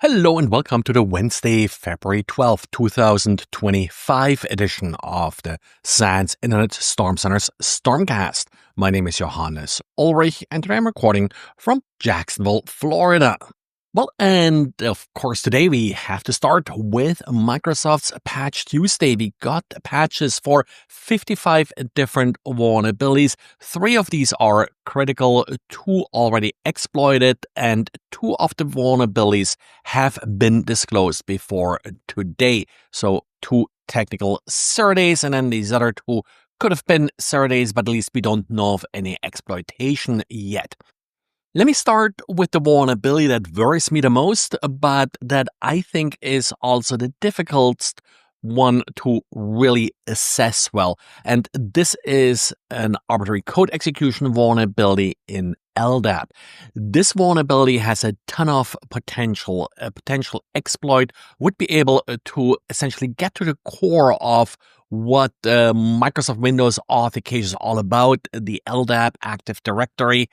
Hello and welcome to the Wednesday, February 12th, 2025 edition of the SANS Internet Storm Center's Stormcast. My name is Johannes Ulrich and today I'm recording from Jacksonville, Florida. Well, and of course today we have to start with Microsoft's Patch Tuesday. We got patches for 55 different vulnerabilities. 3 of these are critical, 2 already exploited, and 2 of the vulnerabilities have been disclosed before today. So 2 technical surveys, and then these other 2 could have been surveys, but at least we don't know of any exploitation yet. Let me start with the vulnerability that worries me the most, but that I think is also the difficult one to really assess well. And this is an arbitrary code execution vulnerability in LDAP. This vulnerability has a ton of potential. A potential exploit would be able to essentially get to the core of what Microsoft Windows authentication is all about, the LDAP Active Directory.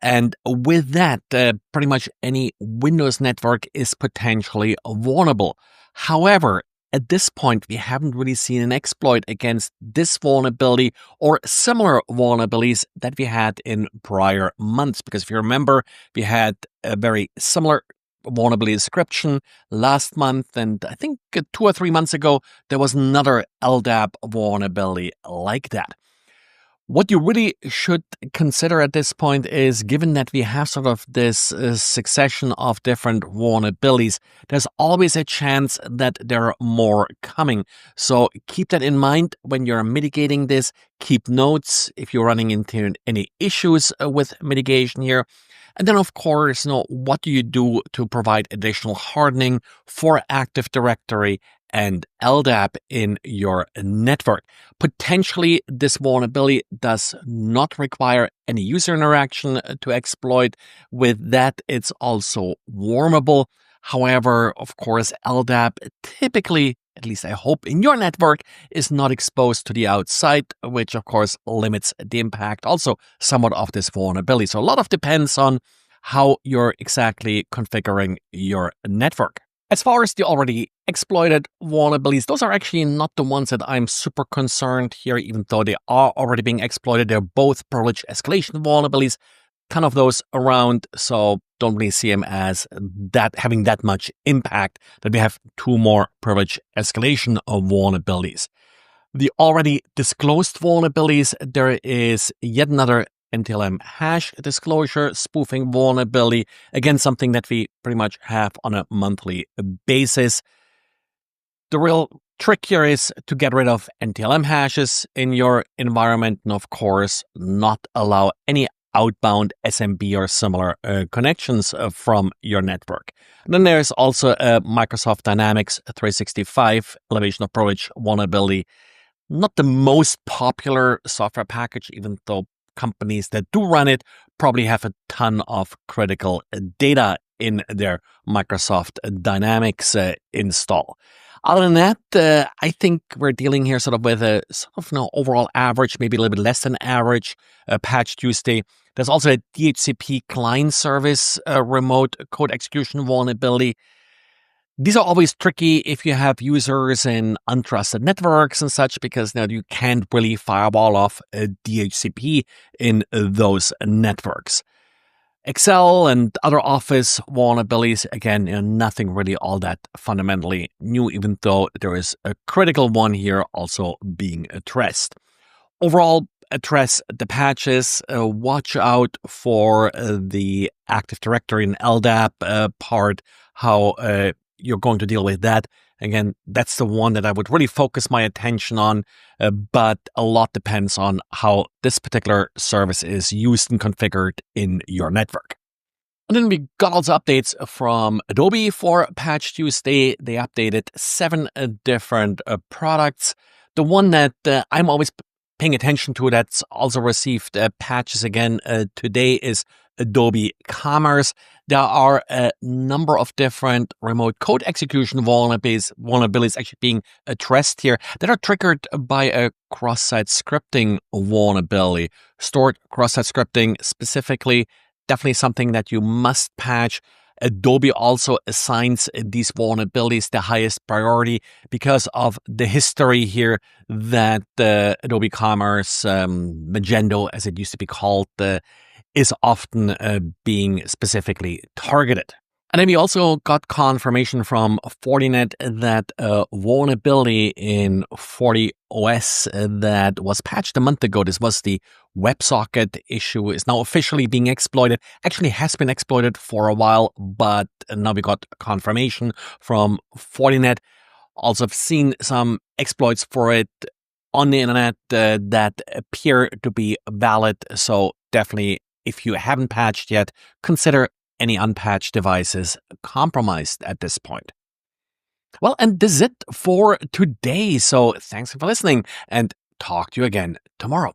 And with that, pretty much any Windows network is potentially vulnerable. However, at this point, we haven't really seen an exploit against this vulnerability or similar vulnerabilities that we had in prior months. Because if you remember, we had a very similar vulnerability description last month. And I think 2 or 3 months ago, there was another LDAP vulnerability like that. What you really should consider at this point is, given that we have sort of this succession of different vulnerabilities, there's always a chance that there are more coming. So keep that in mind when you're mitigating this. Keep notes if you're running into any issues with mitigation here. And then, of course, what do you do to provide additional hardening for Active Directory and LDAP in your network? Potentially, this vulnerability does not require any user interaction to exploit. With that, it's also wormable. However, of course, LDAP typically, at least I hope in your network, is not exposed to the outside, which of course limits the impact also somewhat of this vulnerability. So a lot of depends on how you're exactly configuring your network. As far as the already exploited vulnerabilities, those are actually not the ones that I'm super concerned here, even though they are already being exploited. They're both privilege escalation vulnerabilities, kind of those around, so don't really see them as that having that much impact that we have 2 more privilege escalation of vulnerabilities. The already disclosed vulnerabilities, there is yet another NTLM hash disclosure spoofing vulnerability. Again, something that we pretty much have on a monthly basis. The real trick here is to get rid of NTLM hashes in your environment and, of course, not allow any outbound SMB or similar connections from your network. And then there's also a Microsoft Dynamics 365 elevation of privilege vulnerability. Not the most popular software package, even though companies that do run it probably have a ton of critical data in their Microsoft Dynamics install. Other than that, I think we're dealing here sort of with a sort of overall average, maybe a little bit less than average Patch Tuesday. There's also a DHCP client service remote code execution vulnerability. These are always tricky if you have users in untrusted networks and such, because now you can't really firewall off a DHCP in those networks. Excel and other Office vulnerabilities, again, nothing really all that fundamentally new, even though there is a critical one here also being addressed. Overall, address the patches, watch out for the Active Directory and LDAP part, how you're going to deal with that. Again, that's the one that I would really focus my attention on, but a lot depends on how this particular service is used and configured in your network. And then we got also updates from Adobe for Patch Tuesday. They updated 7 different products. The one that I'm always paying attention to that's also received patches again today is Adobe Commerce. There are a number of different remote code execution vulnerabilities actually being addressed here that are triggered by a cross-site scripting vulnerability. Stored cross-site scripting specifically, definitely something that you must patch. Adobe also assigns these vulnerabilities the highest priority because of the history here that Adobe Commerce, Magento, as it used to be called, is often being specifically targeted. And then we also got confirmation from FortiNet that a vulnerability in FortiOS that was patched a month ago, this was the WebSocket issue, is now officially being exploited. Actually has been exploited for a while, but now we got confirmation from FortiNet. Also, I've seen some exploits for it on the internet that appear to be valid. So definitely, if you haven't patched yet, consider any unpatched devices compromised at this point. Well, and this is it for today. So thanks for listening and talk to you again tomorrow.